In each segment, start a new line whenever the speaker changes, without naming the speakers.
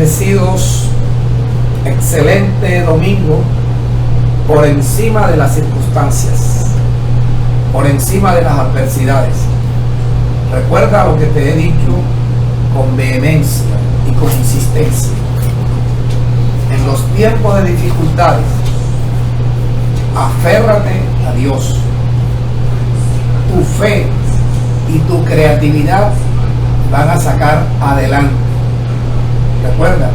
Bendecidos, excelente domingo, por encima de las circunstancias, por encima de las adversidades. Recuerda lo que te he dicho con vehemencia y con insistencia. En los tiempos de dificultades, aférrate a Dios. Tu fe y tu creatividad van a sacar adelante. Recuerda,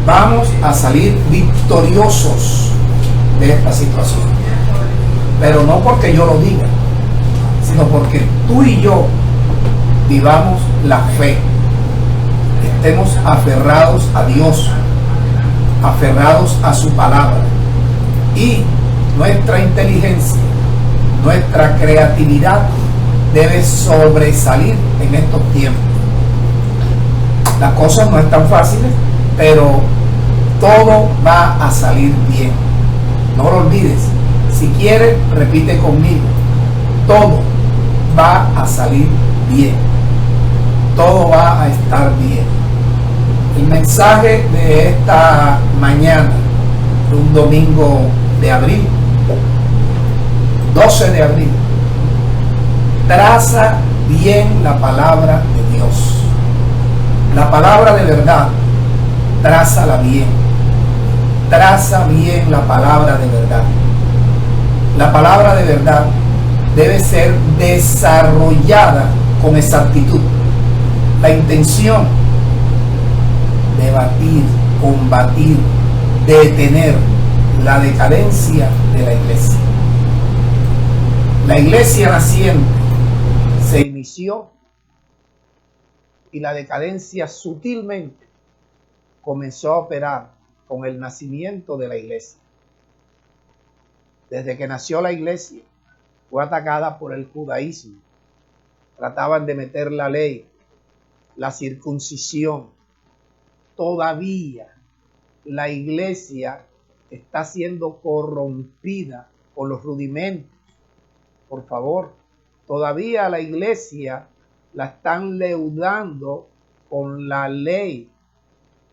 vamos a salir victoriosos de esta situación. Pero no porque yo lo diga, sino porque tú y yo vivamos la fe. Estemos aferrados a Dios, aferrados a su palabra. Y nuestra inteligencia, nuestra creatividad debe sobresalir en estos tiempos. Las cosas no están fáciles, pero todo va a salir bien. No lo olvides. Si quieres, repite conmigo. Todo va a salir bien. Todo va a estar bien. El mensaje de esta mañana, de un domingo de abril, 12 de abril, traza bien la palabra de Dios. La palabra de verdad, trázala bien. Traza bien la palabra de verdad. La palabra de verdad debe ser desarrollada con exactitud. La intención de batir, combatir, detener la decadencia de la iglesia. La iglesia naciente se inició y la decadencia sutilmente comenzó a operar con el nacimiento de la iglesia. Desde que nació la iglesia, fue atacada por el judaísmo. Trataban de meter la ley, la circuncisión. Todavía la iglesia está siendo corrompida por los rudimentos. Por favor, todavía la iglesia la están leudando con la ley.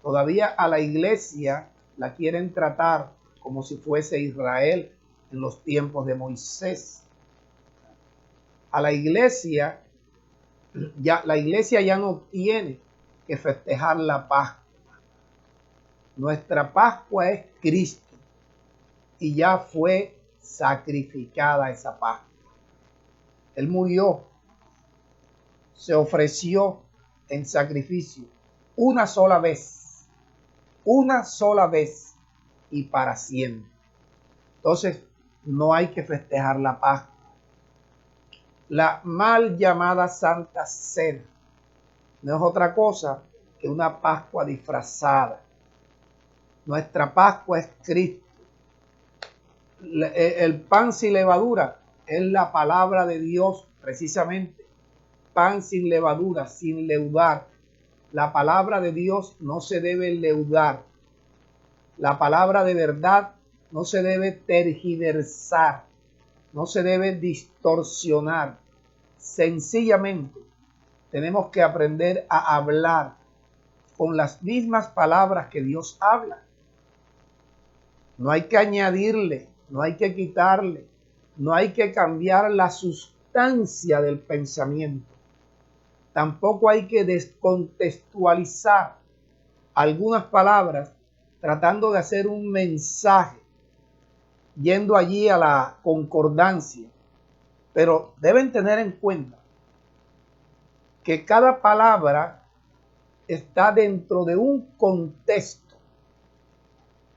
Todavía a la iglesia la quieren tratar como si fuese Israel en los tiempos de Moisés. A la iglesia ya no tiene que festejar la Pascua. Nuestra Pascua es Cristo y ya fue sacrificada esa Pascua. Él murió, se ofreció en sacrificio una sola vez y para siempre. Entonces no hay que festejar la Pascua. La mal llamada Santa Cena no es otra cosa que una Pascua disfrazada. Nuestra Pascua es Cristo. El pan sin levadura es la palabra de Dios, precisamente. Pan sin levadura, sin leudar. La palabra de Dios no se debe leudar. La palabra de verdad no se debe tergiversar, no se debe distorsionar. Sencillamente tenemos que aprender a hablar con las mismas palabras que Dios habla. No hay que añadirle, no hay que quitarle, no hay que cambiar la sustancia del pensamiento. Tampoco hay que descontextualizar algunas palabras tratando de hacer un mensaje, yendo allí a la concordancia. Pero deben tener en cuenta que cada palabra está dentro de un contexto.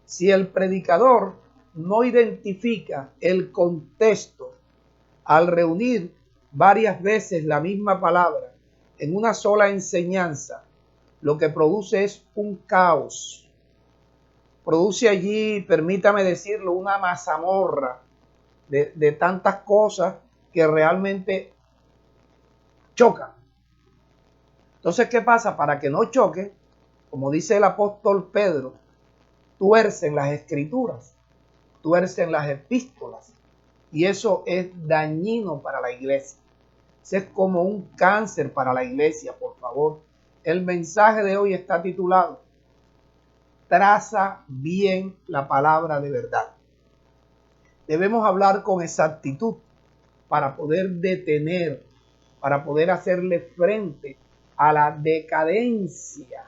Si el predicador no identifica el contexto al reunir varias veces la misma palabra en una sola enseñanza, lo que produce es un caos. Produce allí, permítame decirlo, una mazamorra de tantas cosas que realmente chocan. Entonces, ¿qué pasa? Para que no choque, como dice el apóstol Pedro, tuercen las escrituras, tuercen las epístolas, y eso es dañino para la iglesia. Eso es como un cáncer para la iglesia, por favor. El mensaje de hoy está titulado traza bien la palabra de verdad. Debemos hablar con exactitud para poder detener, para poder hacerle frente a la decadencia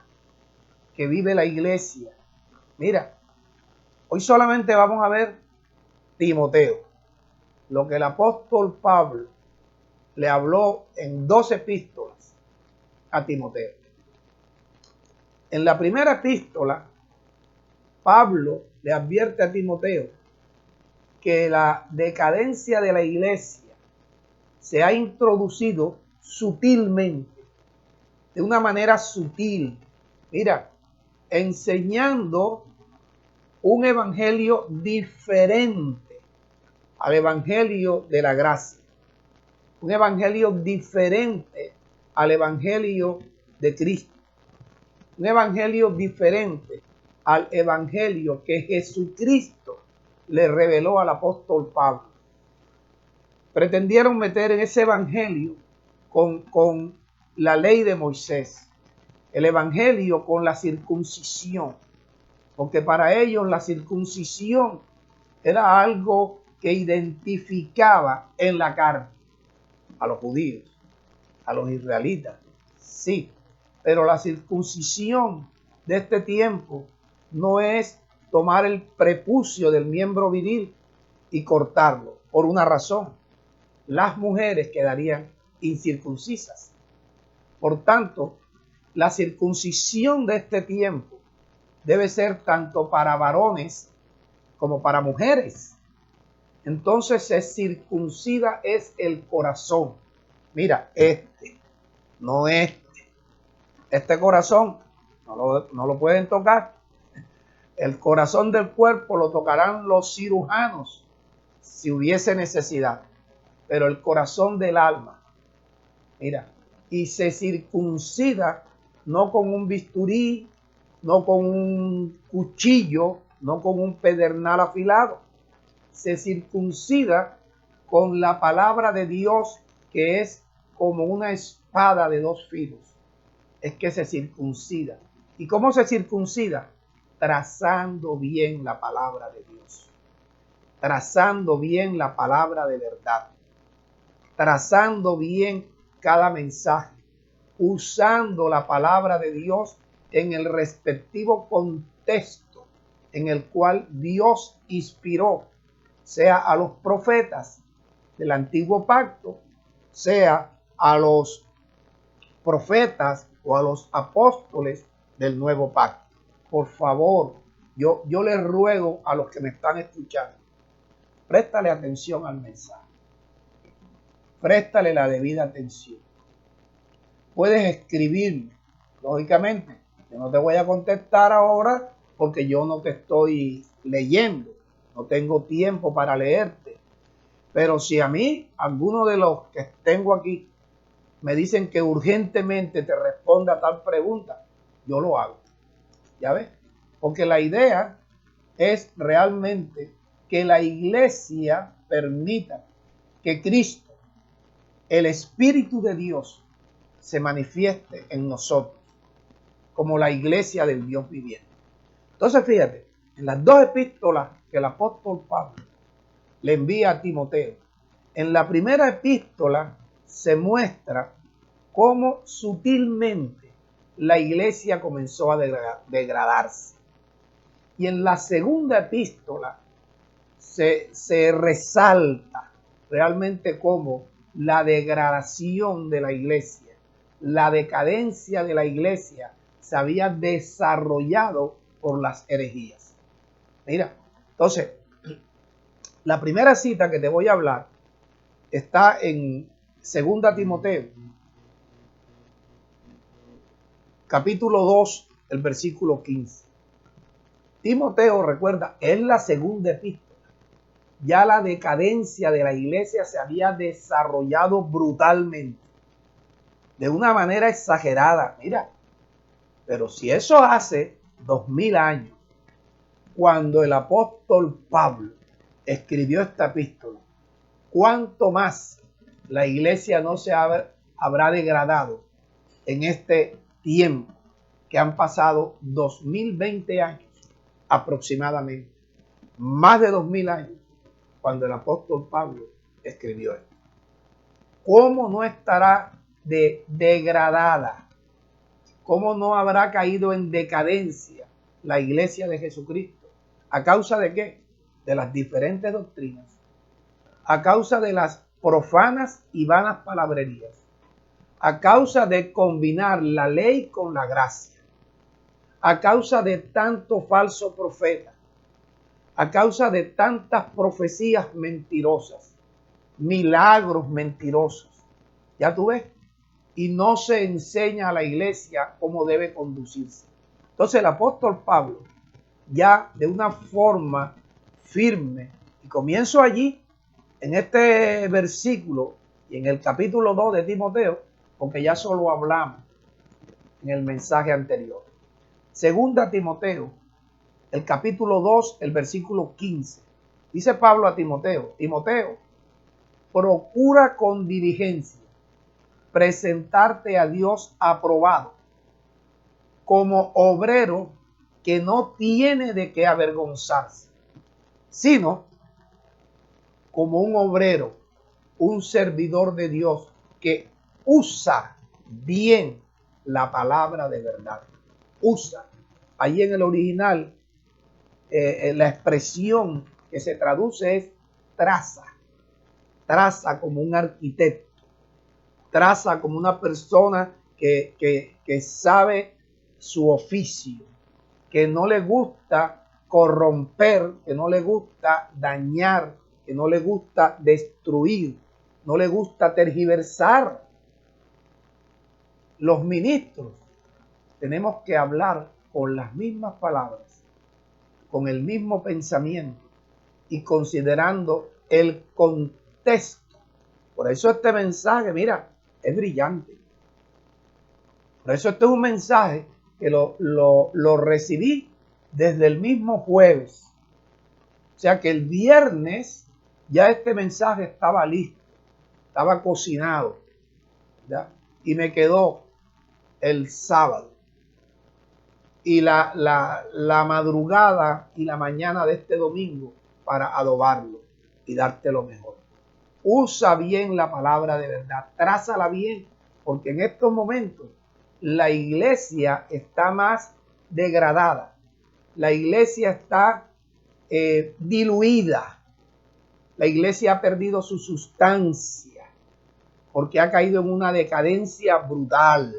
que vive la iglesia. Mira, hoy solamente vamos a ver Timoteo, lo que el apóstol Pablo le habló en 2 epístolas a Timoteo. En la primera epístola, Pablo le advierte a Timoteo que la decadencia de la iglesia se ha introducido sutilmente, de una manera sutil. Mira, enseñando un evangelio diferente al evangelio de la gracia. Un evangelio diferente al evangelio de Cristo. Un evangelio diferente al evangelio que Jesucristo le reveló al apóstol Pablo. Pretendieron meter en ese evangelio con la ley de Moisés, el evangelio con la circuncisión, porque para ellos la circuncisión era algo que identificaba en la carne a los judíos, a los israelitas, sí, pero la circuncisión de este tiempo no es tomar el prepucio del miembro viril y cortarlo, por una razón: las mujeres quedarían incircuncisas. Por tanto, la circuncisión de este tiempo debe ser tanto para varones como para mujeres. Entonces se circuncida es el corazón. Mira, no este. Este corazón no lo pueden tocar. El corazón del cuerpo lo tocarán los cirujanos si hubiese necesidad. Pero el corazón del alma, mira, y se circuncida no con un bisturí, no con un cuchillo, no con un pedernal afilado. Se circuncida con la palabra de Dios, que es como una espada de 2 filos. Es que se circuncida. ¿Y cómo se circuncida? Trazando bien la palabra de Dios. Trazando bien la palabra de verdad. Trazando bien cada mensaje. Usando la palabra de Dios en el respectivo contexto en el cual Dios inspiró, sea a los profetas del antiguo pacto, sea a los profetas o a los apóstoles del nuevo pacto. Por favor, yo les ruego a los que me están escuchando, préstale atención al mensaje. Préstale la debida atención. Puedes escribirme, lógicamente. Yo no te voy a contestar ahora porque yo no te estoy leyendo. No tengo tiempo para leerte. Pero si a mí, alguno de los que tengo aquí, me dicen que urgentemente te responda a tal pregunta, yo lo hago. ¿Ya ves? Porque la idea es realmente que la iglesia permita que Cristo, el Espíritu de Dios, se manifieste en nosotros como la iglesia del Dios viviente. Entonces fíjate, en las 2 epístolas que el apóstol Pablo le envía a Timoteo, en la primera epístola se muestra cómo sutilmente la iglesia comenzó a degradarse. Y en la segunda epístola se resalta realmente cómo la degradación de la iglesia, la decadencia de la iglesia se había desarrollado por las herejías. Mira, entonces, la primera cita que te voy a hablar está en 2 Timoteo, capítulo 2, el versículo 15. Timoteo, recuerda, es la segunda epístola. Ya la decadencia de la iglesia se había desarrollado brutalmente, de una manera exagerada. Mira, pero si eso hace 2000 años, cuando el apóstol Pablo escribió esta epístola, ¿cuánto más la iglesia no se habrá degradado en este tiempo que han pasado 2020 años aproximadamente. Más de 2000 años cuando el apóstol Pablo escribió esto. ¿Cómo no estará degradada? ¿Cómo no habrá caído en decadencia la iglesia de Jesucristo? ¿A causa de qué? De las diferentes doctrinas. A causa de las profanas y vanas palabrerías. A causa de combinar la ley con la gracia. A causa de tanto falso profeta. A causa de tantas profecías mentirosas. Milagros mentirosos. Ya tú ves. Y no se enseña a la iglesia cómo debe conducirse. Entonces el apóstol Pablo, ya de una forma firme, y comienzo allí, en este versículo y en el capítulo 2 de Timoteo, porque ya solo hablamos en el mensaje anterior. Segunda Timoteo, el capítulo 2, el versículo 15. Dice Pablo a Timoteo, Timoteo, procura con diligencia presentarte a Dios aprobado, como obrero que no tiene de qué avergonzarse, sino como un obrero, un servidor de Dios que usa bien la palabra de verdad. Usa. Ahí en el original, la expresión que se traduce es traza. Traza como un arquitecto. Traza como una persona que sabe su oficio, que no le gusta corromper, que no le gusta dañar, que no le gusta destruir, no le gusta tergiversar. Los ministros tenemos que hablar con las mismas palabras, con el mismo pensamiento y considerando el contexto. Por eso este mensaje, mira, es brillante. Por eso este es un mensaje que lo recibí desde el mismo jueves. O sea que el viernes ya este mensaje estaba listo, estaba cocinado, ¿ya? Y me quedó el sábado. Y la madrugada y la mañana de este domingo para adobarlo y darte lo mejor. Usa bien la palabra de verdad, trázala bien, porque en estos momentos la iglesia está más degradada, la iglesia está diluida, la iglesia ha perdido su sustancia, porque ha caído en una decadencia brutal,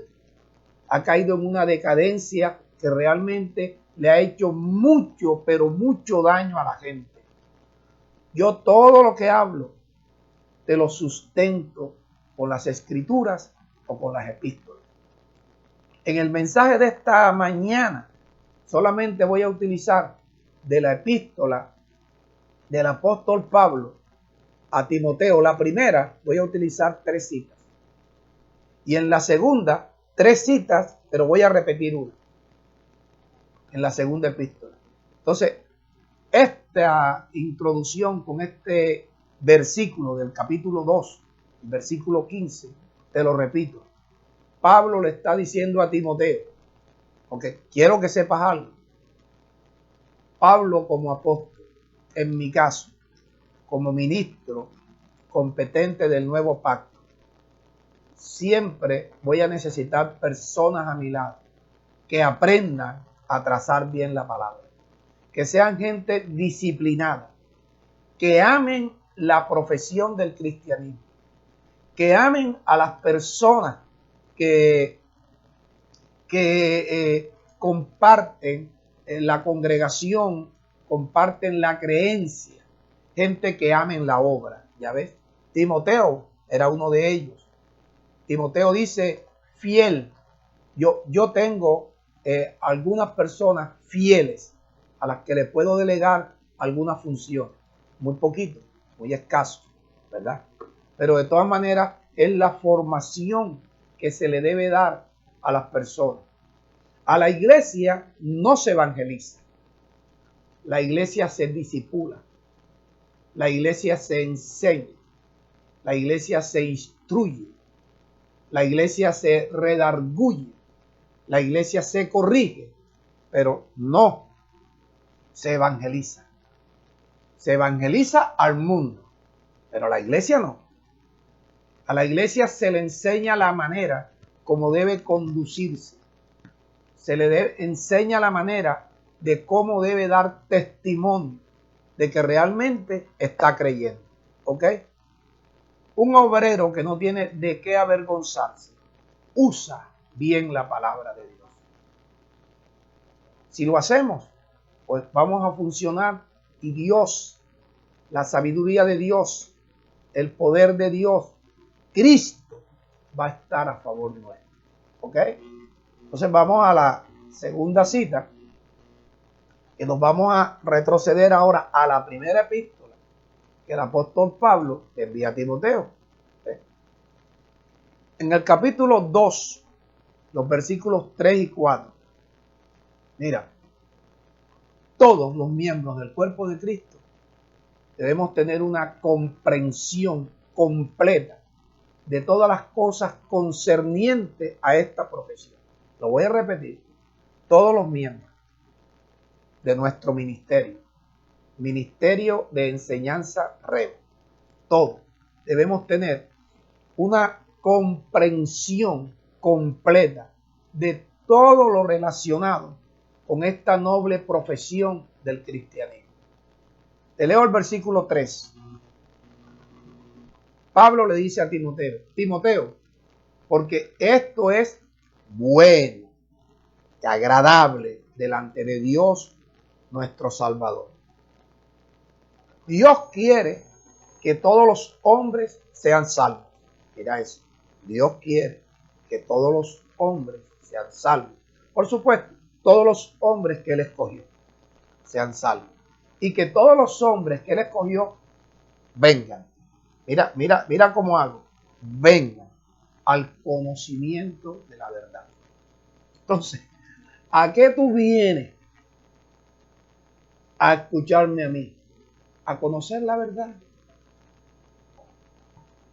ha caído en una decadencia que realmente le ha hecho mucho, pero mucho daño a la gente. Yo todo lo que hablo te lo sustento con las escrituras o con las epístolas. En el mensaje de esta mañana solamente voy a utilizar de la epístola del apóstol Pablo a Timoteo. La primera voy a utilizar 3 citas. Y en la segunda, 3 citas, pero voy a repetir una. En la segunda epístola. Entonces, esta introducción con este versículo del capítulo 2, versículo 15, te lo repito. Pablo le está diciendo a Timoteo, porque quiero que sepas algo. Pablo como apóstol, en mi caso, como ministro competente del nuevo pacto, siempre voy a necesitar personas a mi lado que aprendan a trazar bien la palabra, que sean gente disciplinada, que amen la profesión del cristianismo, que amen a las personas que comparten la congregación, comparten la creencia, gente que amen la obra. Ya ves, Timoteo era uno de ellos. Timoteo dice, fiel. Yo tengo algunas personas fieles a las que le puedo delegar alguna función. Muy poquito, muy escaso, ¿verdad? Pero de todas maneras es la formación que se le debe dar a las personas. A la iglesia no se evangeliza. La iglesia se disipula. La iglesia se enseña. La iglesia se instruye. La iglesia se redarguye. La iglesia se corrige. Pero no se evangeliza. Se evangeliza al mundo, pero a la iglesia no. A la iglesia se le enseña la manera como debe conducirse. Se le enseña la manera de cómo debe dar testimonio de que realmente está creyendo. ¿Ok? Un obrero que no tiene de qué avergonzarse usa bien la palabra de Dios. Si lo hacemos, pues vamos a funcionar y Dios, la sabiduría de Dios, el poder de Dios, Cristo va a estar a favor nuestro. ¿Ok? Entonces vamos a la segunda cita, que nos vamos a retroceder ahora a la primera epístola que el apóstol Pablo envía a Timoteo. En el capítulo 2, los versículos 3 y 4. Mira, todos los miembros del cuerpo de Cristo debemos tener una comprensión completa de todas las cosas concernientes a esta profesión. Lo voy a repetir. Todos los miembros de nuestro ministerio de enseñanza REV, todos debemos tener una comprensión completa de todo lo relacionado con esta noble profesión del cristianismo. Te leo el versículo 3. Pablo le dice a Timoteo, Timoteo, porque esto es bueno y agradable delante de Dios nuestro Salvador. Dios quiere que todos los hombres sean salvos. Mira eso. Dios quiere que todos los hombres sean salvos. Por supuesto, todos los hombres que Él escogió sean salvos. Y que todos los hombres que Él escogió vengan. Mira cómo hago. Vengan al conocimiento de la verdad. Entonces, ¿a qué tú vienes a escucharme a mí? A conocer la verdad.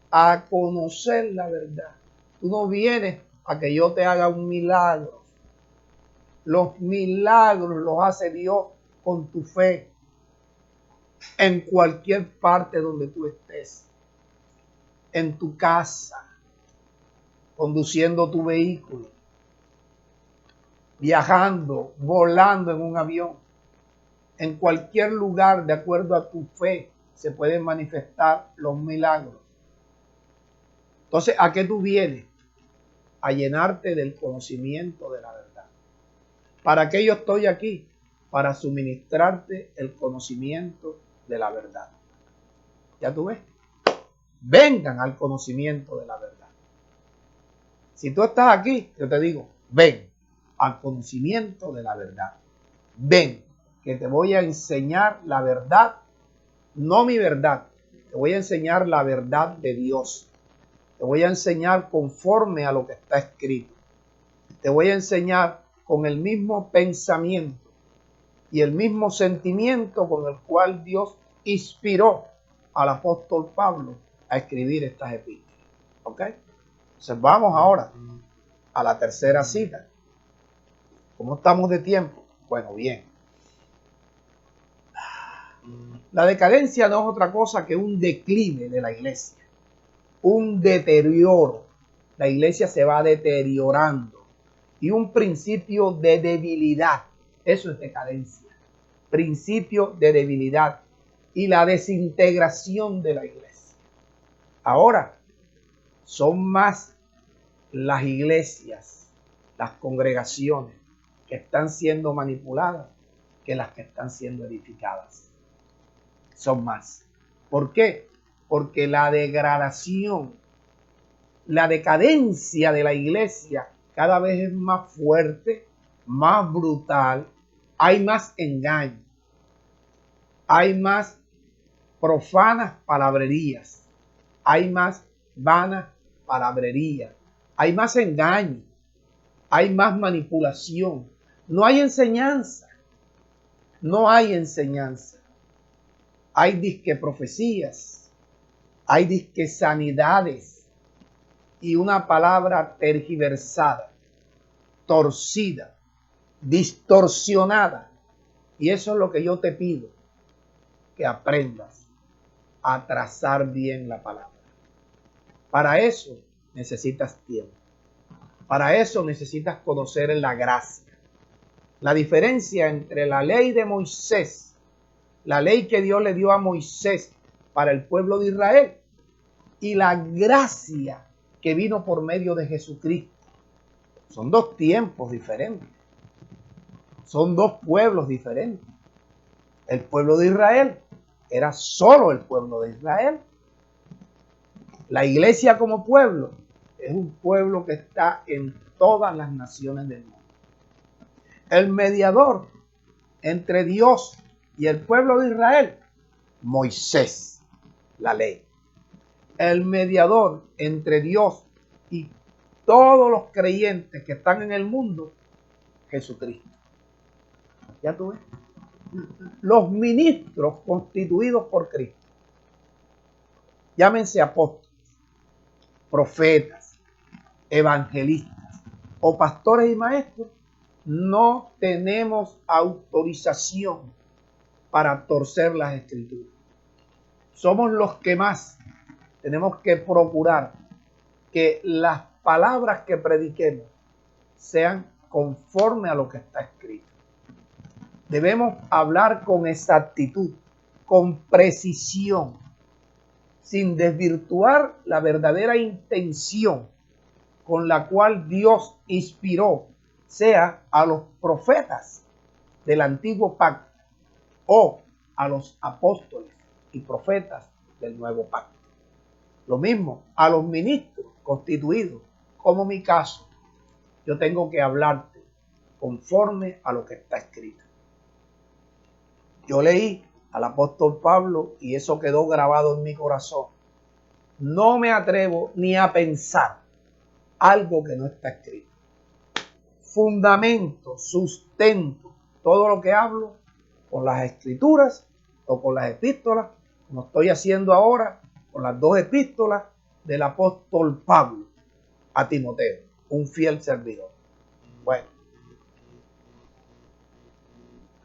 A conocer la verdad. Tú no vienes a que yo te haga un milagro. Los milagros los hace Dios con tu fe en cualquier parte donde tú estés. En tu casa, conduciendo tu vehículo, viajando, volando en un avión. En cualquier lugar, de acuerdo a tu fe, se pueden manifestar los milagros. Entonces, ¿a qué tú vienes? A llenarte del conocimiento de la verdad. ¿Para qué yo estoy aquí? Para suministrarte el conocimiento de la verdad. ¿Ya tú ves? Vengan al conocimiento de la verdad. Si tú estás aquí, yo te digo, ven al conocimiento de la verdad. Ven, que te voy a enseñar la verdad, no mi verdad. Te voy a enseñar la verdad de Dios. Te voy a enseñar conforme a lo que está escrito. Te voy a enseñar con el mismo pensamiento y el mismo sentimiento con el cual Dios inspiró al apóstol Pablo a escribir estas epístolas. ¿Ok? Entonces vamos ahora a la tercera cita. ¿Cómo estamos de tiempo? Bueno, bien. La decadencia no es otra cosa que un declive de la iglesia, un deterioro. La iglesia se va deteriorando y un principio de debilidad. Eso es decadencia. Principio de debilidad y la desintegración de la iglesia. Ahora, son más las iglesias, las congregaciones que están siendo manipuladas que las que están siendo edificadas. Son más. ¿Por qué? Porque la degradación, la decadencia de la iglesia cada vez es más fuerte, más brutal, hay más engaño, hay más profanas palabrerías, hay más vanas palabrerías, hay más engaño, hay más manipulación, no hay enseñanza, no hay enseñanza. Hay disque profecías, hay disque sanidades y una palabra tergiversada, torcida, distorsionada, Y eso es lo que yo te pido, que aprendas a trazar bien la palabra. Para eso necesitas tiempo. Para eso necesitas conocer la gracia. La diferencia entre la ley de Moisés, la ley que Dios le dio a Moisés para el pueblo de Israel, y la gracia que vino por medio de Jesucristo. Son dos tiempos diferentes. Son dos pueblos diferentes. El pueblo de Israel era solo el pueblo de Israel. La iglesia como pueblo es un pueblo que está en todas las naciones del mundo. El mediador entre Dios y el pueblo de Israel, Moisés, la ley. El mediador entre Dios y todos los creyentes que están en el mundo, Jesucristo. Ya tú ves. Los ministros constituidos por Cristo, llámense apóstoles, profetas, evangelistas o pastores y maestros, no tenemos autorización para torcer las escrituras. Somos los que más tenemos que procurar que las palabras que prediquemos sean conforme a lo que está escrito. Debemos hablar con exactitud, con precisión, sin desvirtuar la verdadera intención con la cual Dios inspiró, sea a los profetas del antiguo pacto o a los apóstoles y profetas del nuevo pacto. Lo mismo a los ministros constituidos, como mi caso. Yo tengo que hablarte conforme a lo que está escrito. Yo leí al apóstol Pablo y eso quedó grabado en mi corazón. No me atrevo ni a pensar algo que no está escrito. Fundamento, sustento, todo lo que hablo con las escrituras o con las epístolas, como estoy haciendo ahora con las dos epístolas del apóstol Pablo a Timoteo, un fiel servidor. Bueno.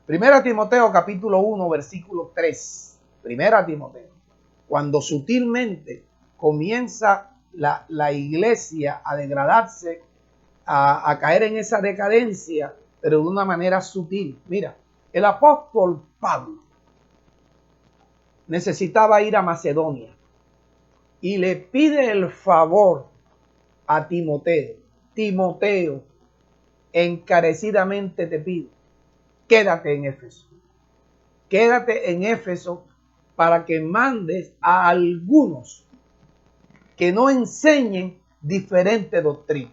Primera Timoteo capítulo 1 versículo 3. Primera Timoteo. Cuando sutilmente comienza la iglesia a degradarse, a caer en esa decadencia, pero de una manera sutil. Mira, el apóstol Pablo necesitaba ir a Macedonia y le pide el favor a Timoteo. Timoteo, encarecidamente te pido, quédate en Éfeso. Quédate en Éfeso para que mandes a algunos que no enseñen diferente doctrina.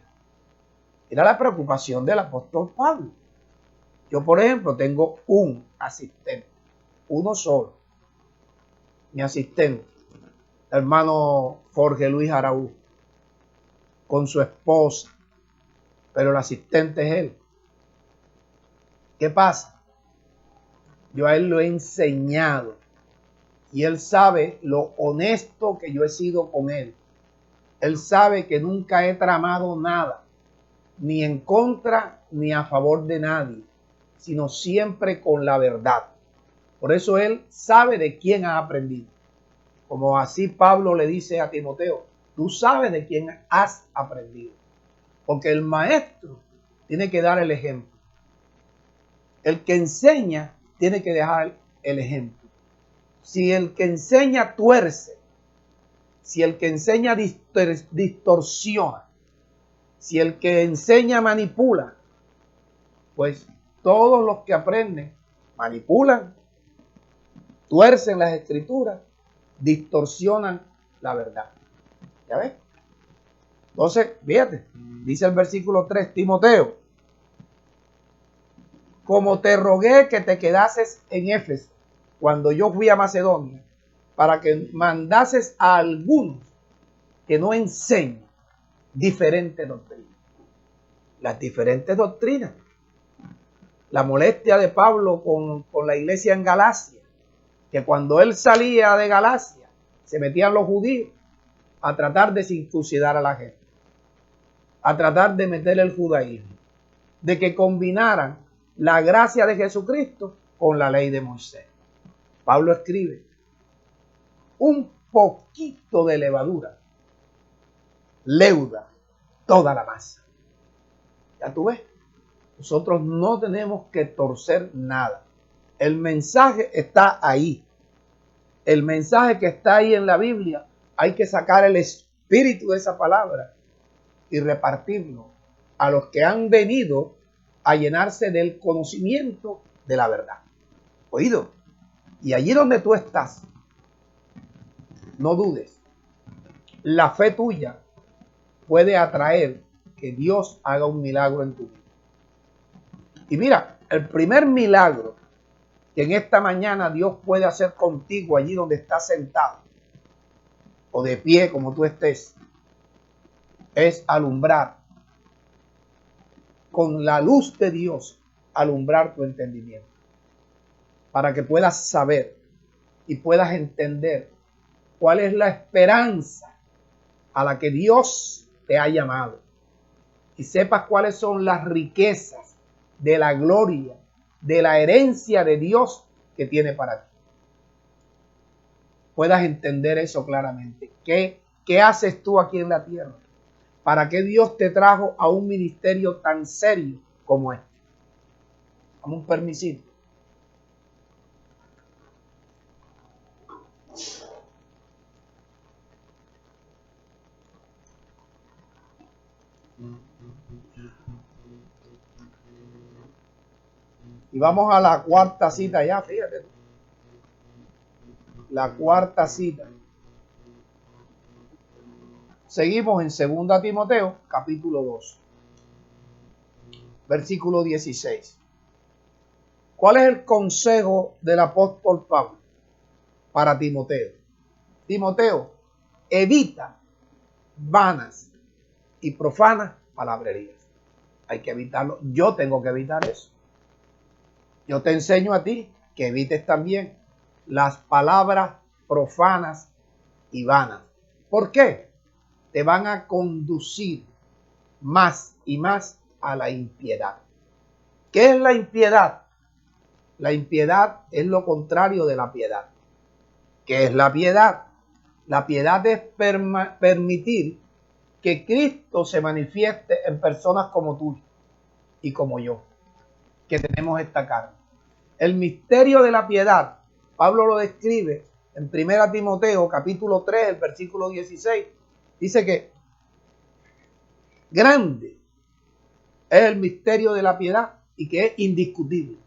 Era la preocupación del apóstol Pablo. Yo, por ejemplo, tengo un asistente, uno solo. Mi asistente, hermano Jorge Luis Araújo, con su esposa, pero el asistente es él. ¿Qué pasa? Yo a él lo he enseñado y él sabe lo honesto que yo he sido con él. Él sabe que nunca he tramado nada, ni en contra ni a favor de nadie, sino siempre con la verdad. Por eso él sabe de quién ha aprendido. Como así Pablo le dice a Timoteo, tú sabes de quién has aprendido. Porque el maestro tiene que dar el ejemplo. El que enseña tiene que dejar el ejemplo. Si el que enseña tuerce, si el que enseña distorsiona, si el que enseña manipula, pues todos los que aprenden manipulan, tuercen las escrituras, distorsionan la verdad. ¿Ya ves? Entonces, fíjate, dice el versículo 3, Timoteo, como te rogué que te quedases en Éfeso cuando yo fui a Macedonia, para que mandases a algunos que no enseñen diferentes doctrinas. Las diferentes doctrinas. La molestia de Pablo con la iglesia en Galacia, que cuando él salía de Galacia, se metían los judíos a tratar de circuncidar a la gente, a tratar de meter el judaísmo, de que combinaran la gracia de Jesucristo con la ley de Moisés. Pablo escribe, un poquito de levadura leuda toda la masa. Ya tú ves, nosotros no tenemos que torcer nada. El mensaje está ahí. El mensaje que está ahí en la Biblia, hay que sacar el espíritu de esa palabra y repartirlo a los que han venido a llenarse del conocimiento de la verdad. Oído, y allí donde tú estás, no dudes, la fe tuya puede atraer que Dios haga un milagro en tu vida. Y mira, el primer milagro que en esta mañana Dios puede hacer contigo allí donde estás sentado o de pie como tú estés, es alumbrar con la luz de Dios, alumbrar tu entendimiento para que puedas saber y puedas entender cuál es la esperanza a la que Dios te ha llamado y sepas cuáles son las riquezas de la gloria, de la herencia de Dios que tiene para ti. Puedas entender eso claramente. ¿Qué haces tú aquí en la tierra? ¿Para qué Dios te trajo a un ministerio tan serio como este? Dame un permisito. Y vamos a la cuarta cita ya, fíjate. La cuarta cita. Seguimos en 2 Timoteo, capítulo 2, versículo 16. ¿Cuál es el consejo del apóstol Pablo para Timoteo? Timoteo, evita vanas y profanas palabrerías. Hay que evitarlo. Yo tengo que evitar eso. Yo te enseño a ti que evites también las palabras profanas y vanas. ¿Por qué? Te van a conducir más y más a la impiedad. ¿Qué es la impiedad? La impiedad es lo contrario de la piedad. ¿Qué es la piedad? La piedad es permitir que Cristo se manifieste en personas como tú y como yo, que tenemos esta carne. El misterio de la piedad, Pablo lo describe en 1 Timoteo, capítulo 3, el versículo 16. Dice que grande es el misterio de la piedad y que es indiscutible.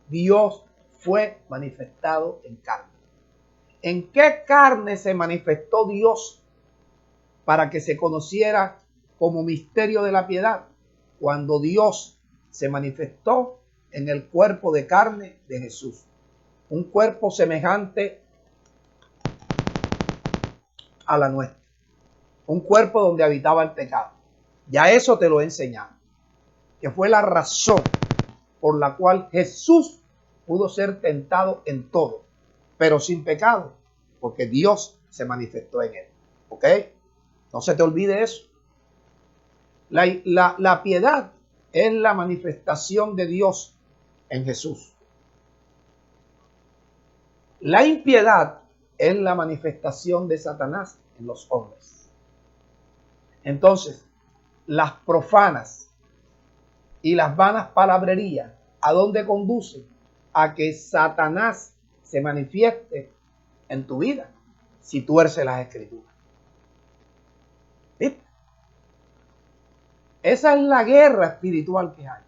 Dios fue manifestado en carne. ¿En qué carne se manifestó Dios para que se conociera como misterio de la piedad? Cuando Dios se manifestó en el cuerpo de carne de Jesús. Un cuerpo semejante a la nuestra. Un cuerpo donde habitaba el pecado. Ya eso te lo he enseñado. Que fue la razón por la cual Jesús pudo ser tentado en todo, pero sin pecado, porque Dios se manifestó en él. ¿Ok? No se te olvide eso. La piedad es la manifestación de Dios en Jesús. La impiedad es la manifestación de Satanás en los hombres. Entonces, las profanas y las vanas palabrerías, ¿a dónde conducen? A que Satanás se manifieste en tu vida si tuerce las escrituras. ¿Viste? Esa es la guerra espiritual que hay.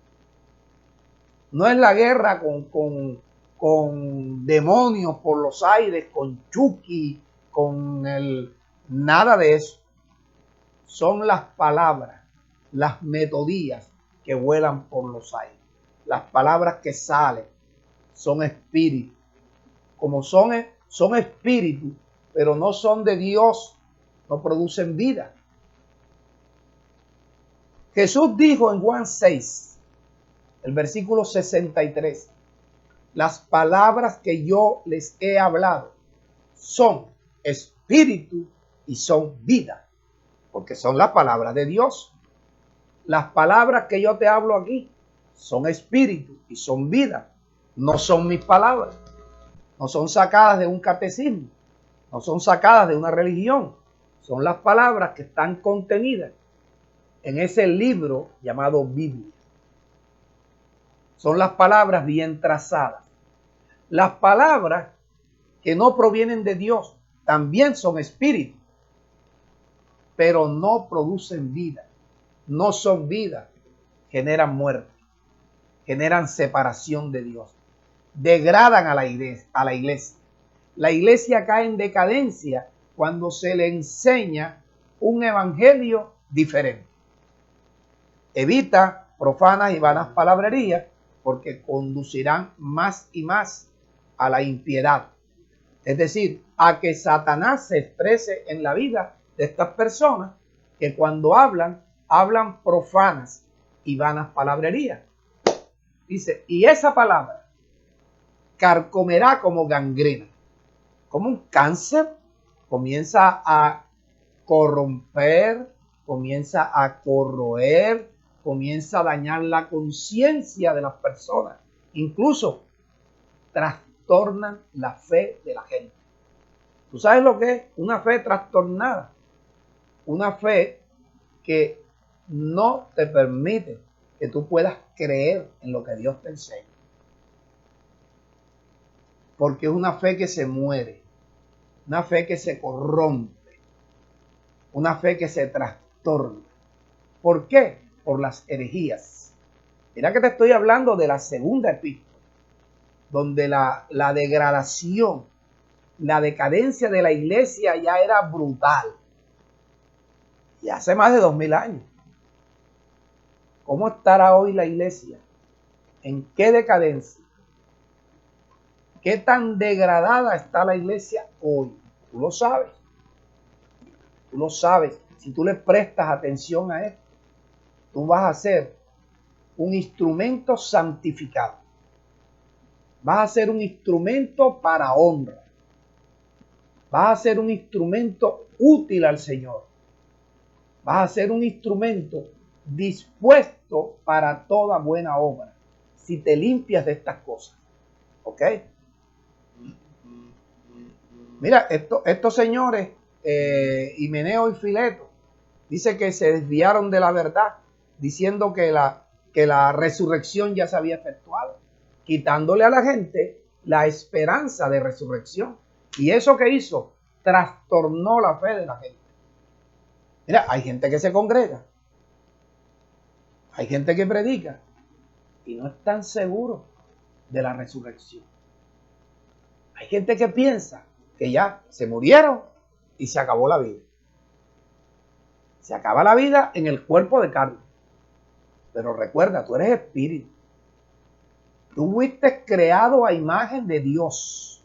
No es la guerra con demonios por los aires, con Chucky, nada de eso. Son las palabras, las metodías que vuelan por los aires. Las palabras que salen son espíritus. Como son espíritus, pero no son de Dios, no producen vida. Jesús dijo en Juan 6, el versículo 63, las palabras que yo les he hablado son espíritu y son vida, porque son las palabras de Dios. Las palabras que yo te hablo aquí son espíritu y son vida. No son mis palabras, no son sacadas de un catecismo, no son sacadas de una religión, son las palabras que están contenidas en ese libro llamado Biblia. Son las palabras bien trazadas. Las palabras que no provienen de Dios también son espíritu, pero no producen vida, no son vida, generan muerte, generan separación de Dios, degradan a la iglesia. La iglesia cae en decadencia cuando se le enseña un evangelio diferente. Evita profanas y vanas palabrerías porque conducirán más y más a la impiedad. Es decir, a que Satanás se exprese en la vida de estas personas que cuando hablan profanas y vanas palabrerías. Dice, y esa palabra carcomerá como gangrena, como un cáncer, comienza a corromper, comienza a corroer, comienza a dañar la conciencia de las personas, incluso trastornan la fe de la gente. ¿Tú sabes lo que es una fe trastornada? Una fe que no te permite que tú puedas creer en lo que Dios te enseña. Porque es una fe que se muere, una fe que se corrompe, una fe que se trastorna. ¿Por qué? Por las herejías. Mira que te estoy hablando de la segunda epístola, donde la degradación, la decadencia de la iglesia ya era brutal. Y hace más de 2000 años. ¿Cómo estará hoy la iglesia? ¿En qué decadencia? ¿Qué tan degradada está la iglesia hoy? Tú lo sabes. Tú lo sabes. Si tú le prestas atención a esto, tú vas a ser un instrumento santificado. Vas a ser un instrumento para honra. Vas a ser un instrumento útil al Señor. Vas a ser un instrumento dispuesto para toda buena obra. Si te limpias de estas cosas. ¿Ok? Mira, estos señores, Himeneo y Fileto, dice que se desviaron de la verdad, diciendo que la resurrección ya se había efectuado, quitándole a la gente la esperanza de resurrección. Y eso que hizo, trastornó la fe de la gente. Mira, hay gente que se congrega, hay gente que predica y no están seguros de la resurrección. Hay gente que piensa que ya se murieron y se acabó la vida. Se acaba la vida en el cuerpo de carne. Pero recuerda, tú eres espíritu. Tú fuiste creado a imagen de Dios.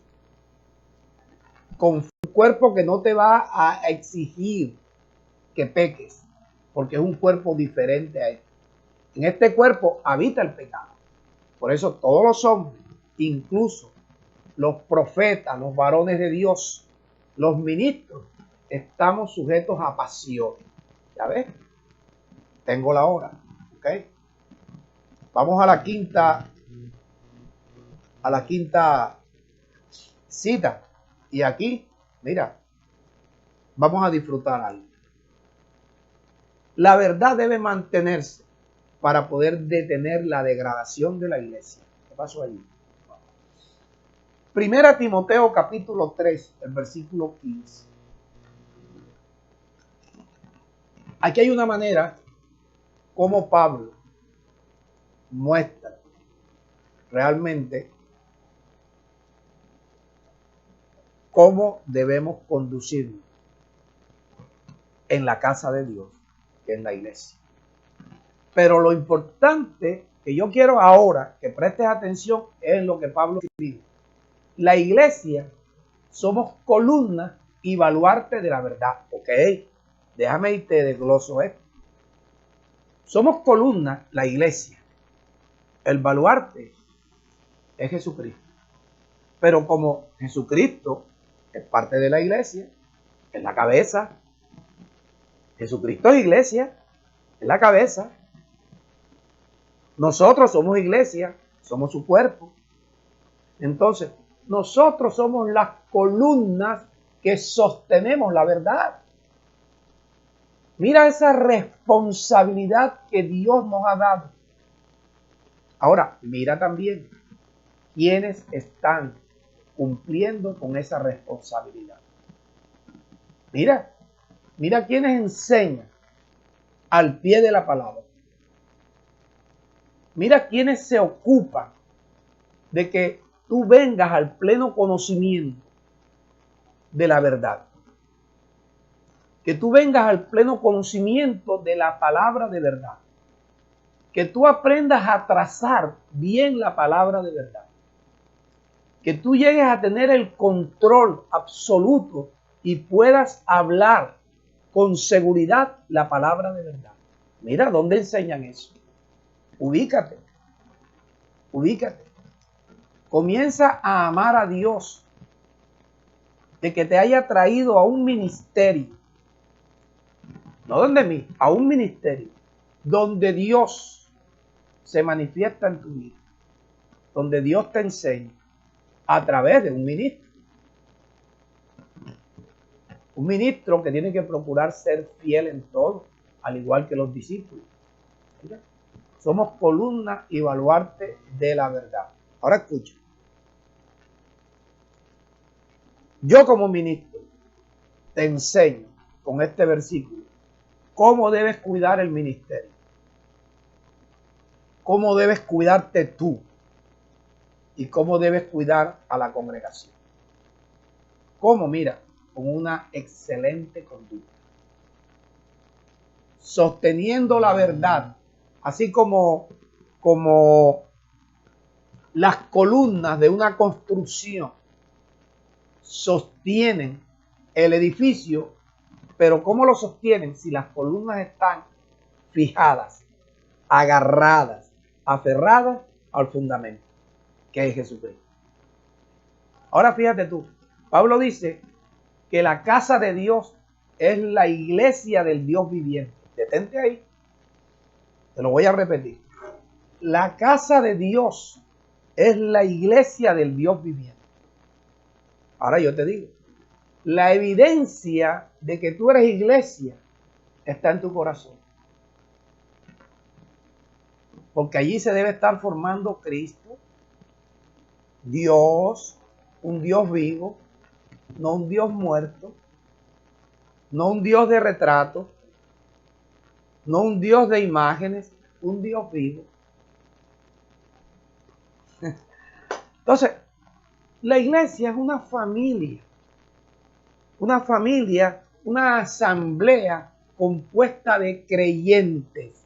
Con un cuerpo que no te va a exigir que peques, porque es un cuerpo diferente a este. En este cuerpo habita el pecado. Por eso todos los hombres, incluso los profetas, los varones de Dios, los ministros, estamos sujetos a pasión. ¿Ya ves? Tengo la hora. ¿Ok? Vamos a la quinta cita. Y aquí, mira, vamos a disfrutar algo. La verdad debe mantenerse para poder detener la degradación de la iglesia. ¿Qué pasó allí? Primera Timoteo capítulo 3, el versículo 15. Aquí hay una manera como Pablo muestra realmente cómo debemos conducirnos en la casa de Dios, que es la iglesia. Pero lo importante que yo quiero ahora que prestes atención es lo que Pablo escribe. La iglesia somos columnas y baluarte de la verdad. Ok, déjame y te desgloso esto. Somos columnas, la iglesia. El baluarte es Jesucristo. Pero como Jesucristo es parte de la iglesia, es la cabeza. Jesucristo es iglesia, es la cabeza. Nosotros somos iglesia, somos su cuerpo. Entonces, nosotros somos las columnas que sostenemos la verdad. Mira esa responsabilidad que Dios nos ha dado. Ahora, mira también quiénes están cumpliendo con esa responsabilidad. Mira quiénes enseñan al pie de la palabra. Mira quiénes se ocupan de que tú vengas al pleno conocimiento de la verdad. Que tú vengas al pleno conocimiento de la palabra de verdad. Que tú aprendas a trazar bien la palabra de verdad. Que tú llegues a tener el control absoluto y puedas hablar con seguridad la palabra de verdad. Mira, ¿dónde enseñan eso? Ubícate. Comienza a amar a Dios de que te haya traído a un ministerio. No donde mí, a un ministerio donde Dios se manifiesta en tu vida. Donde Dios te enseña a través de un ministro. Un ministro que tiene que procurar ser fiel en todo, al igual que los discípulos. Mira, somos columna y baluarte de la verdad. Ahora escucha. Yo como ministro te enseño con este versículo cómo debes cuidar el ministerio. Cómo debes cuidarte tú. Y cómo debes cuidar a la congregación. ¿Cómo? Mira, con una excelente conducta. Sosteniendo la verdad, así como las columnas de una construcción sostienen el edificio, pero ¿cómo lo sostienen? Si las columnas están fijadas, agarradas, aferradas al fundamento, que es Jesucristo. Ahora fíjate tú, Pablo dice que la casa de Dios es la iglesia del Dios viviente. Detente ahí. Te lo voy a repetir. La casa de Dios es la iglesia del Dios viviente. Ahora yo te digo, la evidencia de que tú eres iglesia está en tu corazón. Porque allí se debe estar formando Cristo, Dios, un Dios vivo, no un Dios muerto, no un Dios de retrato, no un Dios de imágenes, un Dios vivo. Entonces, la iglesia es una familia, una asamblea compuesta de creyentes,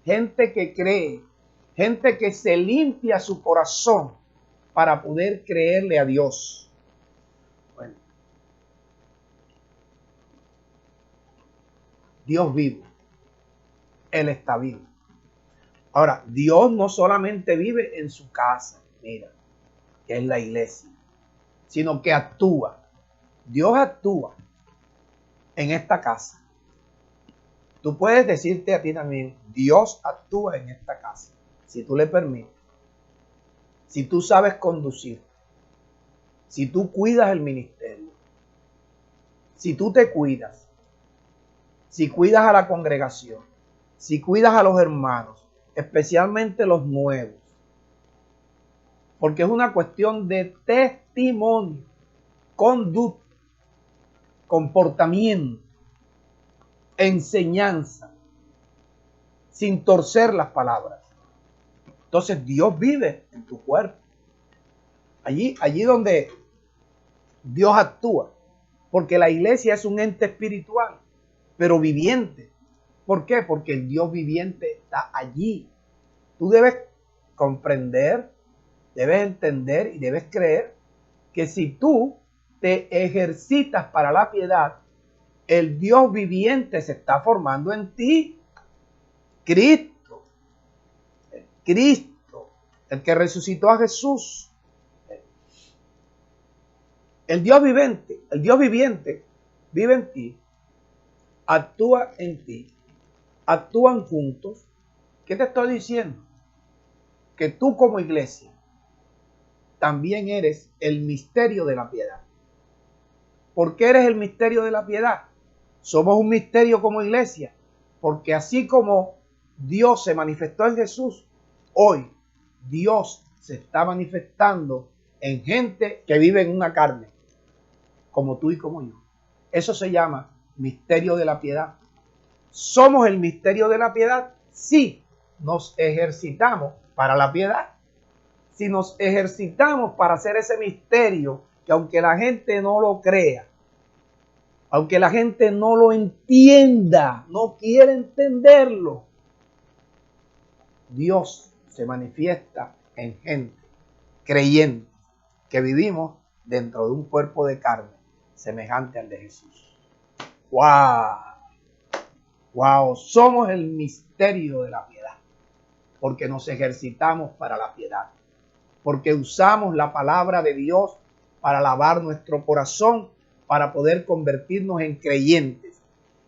gente que cree, gente que se limpia su corazón para poder creerle a Dios. Bueno, Dios vive, Él está vivo. Ahora, Dios no solamente vive en su casa, mira, que es la iglesia, sino que actúa. Dios actúa en esta casa. Tú puedes decirte a ti también, Dios actúa en esta casa, si tú le permites, si tú sabes conducir, si tú cuidas el ministerio, si tú te cuidas, si cuidas a la congregación, si cuidas a los hermanos, especialmente los nuevos, porque es una cuestión de testimonio, conducta, comportamiento, enseñanza, sin torcer las palabras. Entonces Dios vive en tu cuerpo. Allí donde Dios actúa, porque la iglesia es un ente espiritual, pero viviente. ¿Por qué? Porque el Dios viviente está allí. Tú debes comprender, debes entender y debes creer que si tú te ejercitas para la piedad, el Dios viviente se está formando en ti. Cristo, el que resucitó a Jesús. El Dios viviente vive en ti, actúa en ti, actúan juntos. ¿Qué te estoy diciendo? que tú como iglesia también eres el misterio de la piedad. ¿Por qué eres el misterio de la piedad? Somos un misterio como iglesia, porque así como Dios se manifestó en Jesús, hoy Dios se está manifestando en gente que vive en una carne, como tú y como yo. Eso se llama misterio de la piedad. ¿Somos el misterio de la piedad? Sí, nos ejercitamos para la piedad. Si nos ejercitamos para hacer ese misterio, que aunque la gente no lo crea, aunque la gente no lo entienda, no quiere entenderlo, Dios se manifiesta en gente creyente que vivimos dentro de un cuerpo de carne semejante al de Jesús. ¡Wow! ¡Wow! Somos el misterio de la piedad, porque nos ejercitamos para la piedad, porque usamos la palabra de Dios para lavar nuestro corazón, para poder convertirnos en creyentes,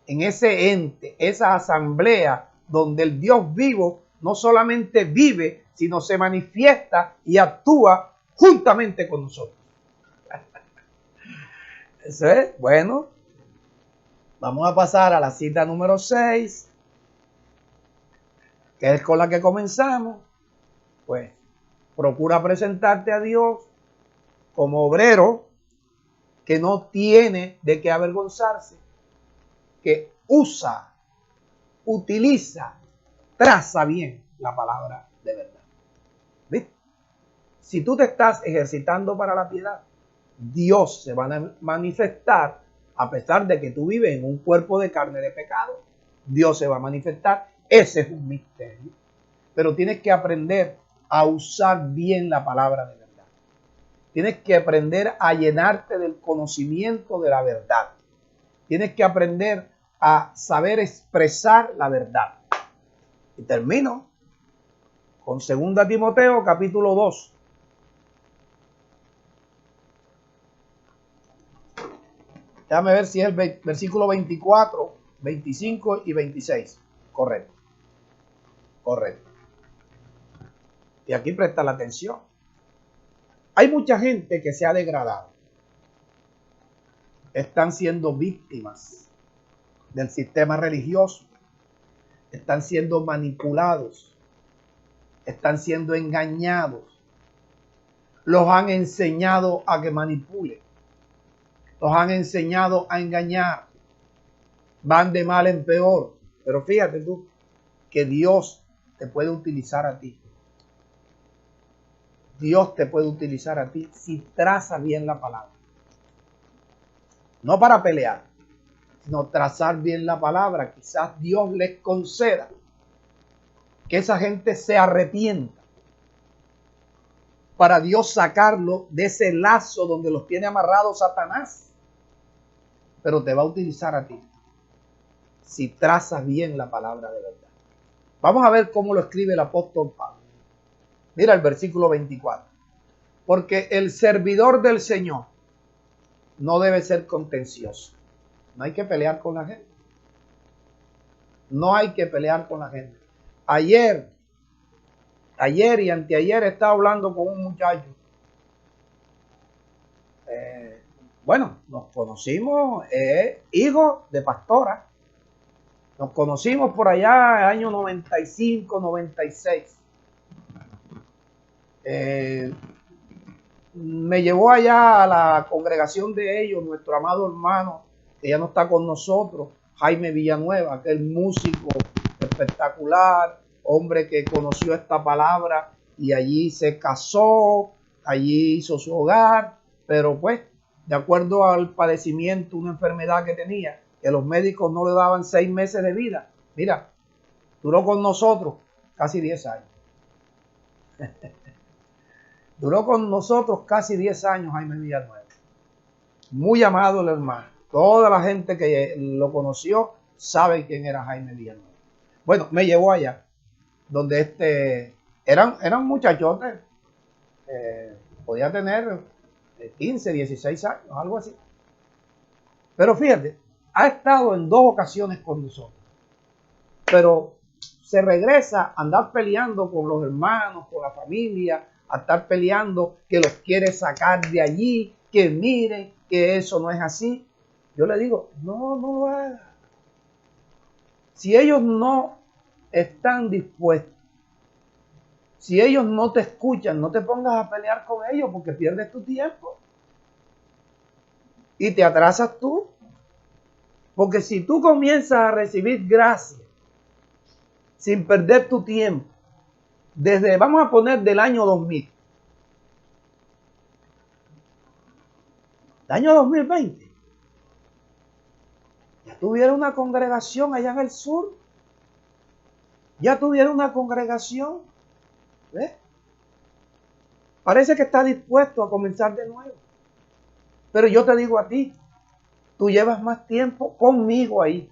en ese ente, esa asamblea donde el Dios vivo no solamente vive, sino se manifiesta y actúa juntamente con nosotros. Eso es, bueno, vamos a pasar a la cita número 6, que es con la que comenzamos. Pues, procura presentarte a Dios como obrero que no tiene de qué avergonzarse, que utiliza, traza bien la palabra de verdad. ¿Viste? Si tú te estás ejercitando para la piedad, Dios se va a manifestar, a pesar de que tú vives en un cuerpo de carne de pecado. Dios se va a manifestar. Ese es un misterio. Pero tienes que aprender a usar bien la palabra de verdad. Tienes que aprender a llenarte del conocimiento de la verdad. Tienes que aprender a saber expresar la verdad. Y termino con 2 Timoteo capítulo 2. Déjame ver si es el versículo 24, 25 y 26. Correcto. Correcto. Y aquí presta la atención. Hay mucha gente que se ha degradado. Están siendo víctimas del sistema religioso. Están siendo manipulados. Están siendo engañados. Los han enseñado a que manipulen. Los han enseñado a engañar. Van de mal en peor. Pero fíjate tú que Dios te puede utilizar a ti. Dios te puede utilizar a ti si trazas bien la palabra. No para pelear, sino trazar bien la palabra. Quizás Dios les conceda que esa gente se arrepienta, para Dios sacarlo de ese lazo donde los tiene amarrados Satanás. Pero te va a utilizar a ti si trazas bien la palabra de verdad. Vamos a ver cómo lo escribe el apóstol Pablo. Mira el versículo 24. Porque el servidor del Señor no debe ser contencioso. No hay que pelear con la gente. No hay que pelear con la gente. Ayer y anteayer estaba hablando con un muchacho. Bueno, nos conocimos, hijo de pastora. Nos conocimos por allá, año 95, 96. Me llevó allá a la congregación de ellos, nuestro amado hermano, que ya no está con nosotros, Jaime Villanueva, aquel músico espectacular, hombre que conoció esta palabra y allí se casó, allí hizo su hogar, pero pues, de acuerdo al padecimiento, una enfermedad que tenía, que los médicos no le daban 6 meses de vida. Mira, duró con nosotros casi 10 años. Duró con nosotros casi 10 años Jaime Villanueva. Muy amado el hermano. Toda la gente que lo conoció sabe quién era Jaime Villanueva. Bueno, me llevó allá, donde eran muchachotes, podía tener 15, 16 años, algo así. Pero fíjate, ha estado en 2 ocasiones con nosotros. Pero se regresa a andar peleando con los hermanos, con la familia, a estar peleando que los quiere sacar de allí, que miren que eso no es así. Yo le digo, no lo haga. Si ellos no están dispuestos, si ellos no te escuchan, no te pongas a pelear con ellos porque pierdes tu tiempo y te atrasas tú. Porque si tú comienzas a recibir gracia sin perder tu tiempo, desde, vamos a poner del año 2000, el año 2020, ya tuviera una congregación allá en el sur, ya tuviera una congregación. ¿Ves? Parece que está dispuesto a comenzar de nuevo. Pero yo te digo a ti, tú llevas más tiempo conmigo ahí.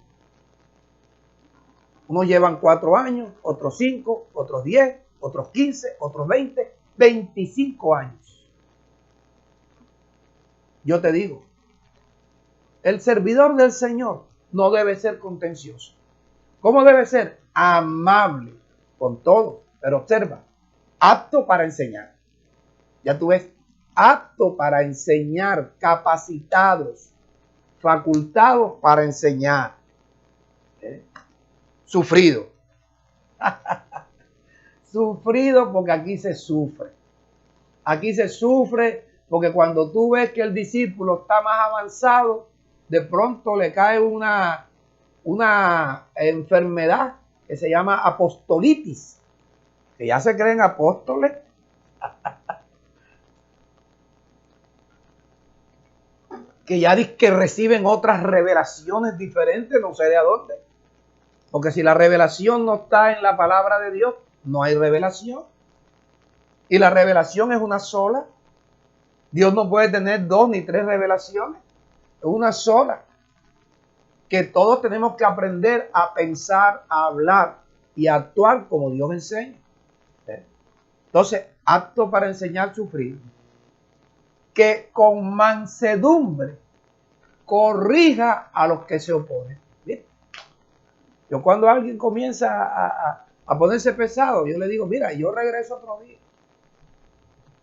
Unos llevan 4 años, otros 5, otros 10, otros 15, otros 20, 25 años. Yo te digo, el servidor del Señor no debe ser contencioso. ¿Cómo debe ser? Amable con todos. Pero observa, apto para enseñar. Ya tú ves, apto para enseñar, capacitados, facultados para enseñar. Sufrido. Sufrido porque aquí se sufre. Aquí se sufre porque cuando tú ves que el discípulo está más avanzado, de pronto le cae una enfermedad que se llama apostolitis, que ya se creen apóstoles. Que ya que reciben otras revelaciones diferentes, no sé de a dónde. Porque si la revelación no está en la palabra de Dios, no hay revelación. Y la revelación es una sola. Dios no puede tener 2 ni 3 revelaciones. Es una sola. Que todos tenemos que aprender a pensar, a hablar y a actuar como Dios enseña. Entonces, apto para enseñar, sufrir. Que con mansedumbre corrija a los que se oponen. ¿Bien? Yo cuando alguien comienza a ponerse pesado, yo le digo, mira, yo regreso otro día.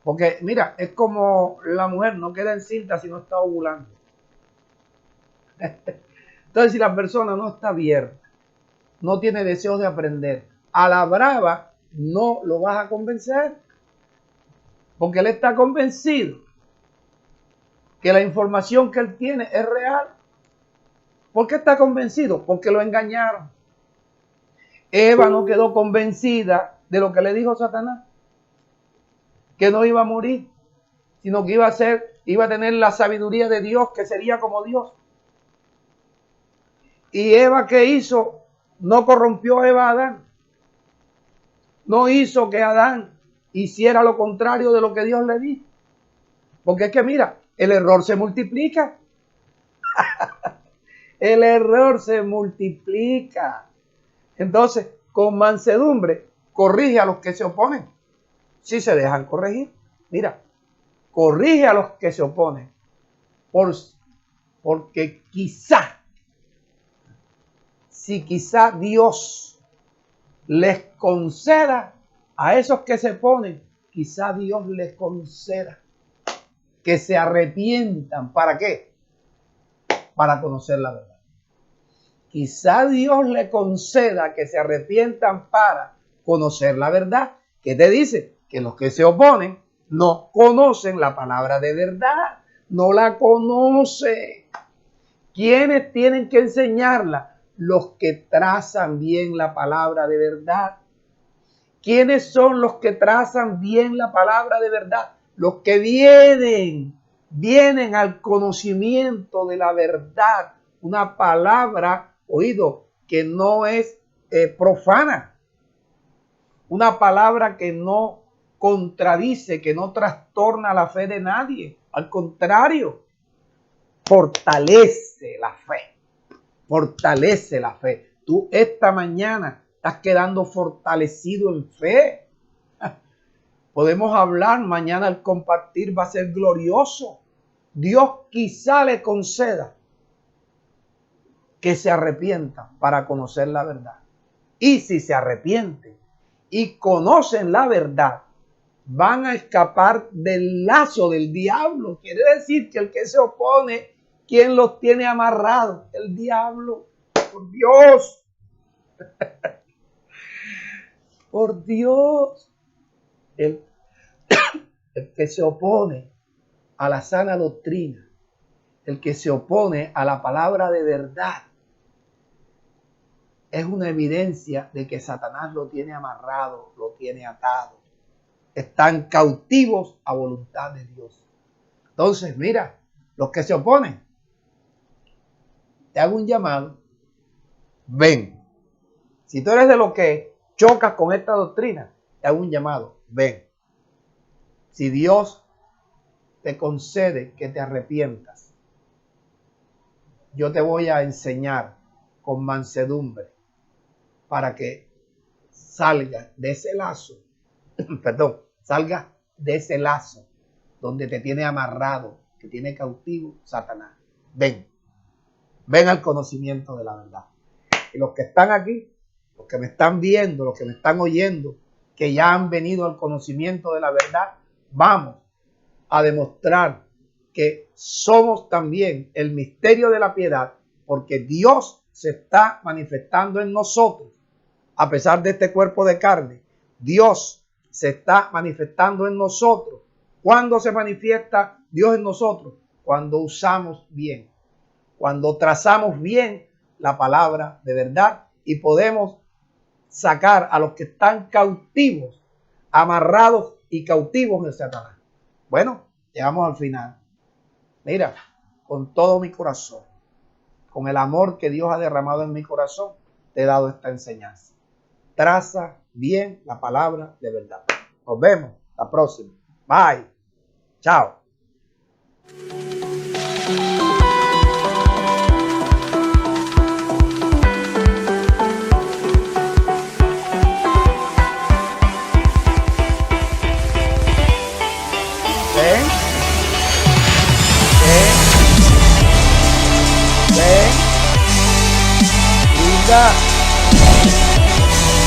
Porque, mira, es como la mujer no queda encinta si no está ovulando. Entonces, si la persona no está abierta, no tiene deseos de aprender, a la brava no lo vas a convencer. Porque él está convencido que la información que él tiene es real. ¿Por qué está convencido? Porque lo engañaron. Eva no quedó convencida de lo que le dijo Satanás, que no iba a morir, sino que iba a tener la sabiduría de Dios, que sería como Dios. Y Eva, ¿qué hizo? No corrompió a Eva a Adán. No hizo que Adán hiciera lo contrario de lo que Dios le dijo. Porque es que mira, el error se multiplica. El error se multiplica. Entonces, con mansedumbre, corrige a los que se oponen. Si se dejan corregir. Mira, corrige a los que se oponen. Porque si quizá Dios les conceda a esos que se oponen, quizá Dios les conceda que se arrepientan. ¿Para qué? Para conocer la verdad. Quizá Dios le conceda que se arrepientan para conocer la verdad. ¿Qué te dice? Que los que se oponen no conocen la palabra de verdad. No la conocen. ¿Quiénes tienen que enseñarla? Los que trazan bien la palabra de verdad. ¿Quiénes son los que trazan bien la palabra de verdad? Los que vienen al conocimiento de la verdad. Una palabra, oído, que no es profana. Una palabra que no contradice, que no trastorna la fe de nadie. Al contrario, fortalece la fe. Fortalece la fe. Tú esta mañana estás quedando fortalecido en fe. Podemos hablar, mañana el compartir va a ser glorioso. Dios quizá le conceda que se arrepientan para conocer la verdad. Y si se arrepienten y conocen la verdad, van a escapar del lazo del diablo. Quiere decir que el que se opone, ¿quién los tiene amarrados? El diablo. Por Dios. Por Dios. El que se opone a la sana doctrina, el que se opone a la palabra de verdad, es una evidencia de que Satanás lo tiene amarrado, lo tiene atado. Están cautivos a voluntad de Dios. Entonces, mira, los que se oponen, te hago un llamado. Ven. Si tú eres de los que chocas con esta doctrina, te hago un llamado. Ven. Si Dios te concede que te arrepientas, yo te voy a enseñar con mansedumbre para que salgas de ese lazo, salgas de ese lazo donde te tiene amarrado, que tiene cautivo Satanás. Ven al conocimiento de la verdad. Y los que están aquí, los que me están viendo, los que me están oyendo, que ya han venido al conocimiento de la verdad, vamos a demostrar que somos también el misterio de la piedad, porque Dios se está manifestando en nosotros. A pesar de este cuerpo de carne, Dios se está manifestando en nosotros. ¿Cuándo se manifiesta Dios en nosotros? Cuando usamos bien, cuando trazamos bien la palabra de verdad y podemos sacar a los que están cautivos, amarrados y cautivos en Satanás. Bueno, llegamos al final. Mira, con todo mi corazón, con el amor que Dios ha derramado en mi corazón, te he dado esta enseñanza. Traza bien la palabra de verdad. Nos vemos la próxima. Bye. Chao.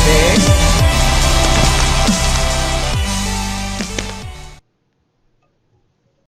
Ven.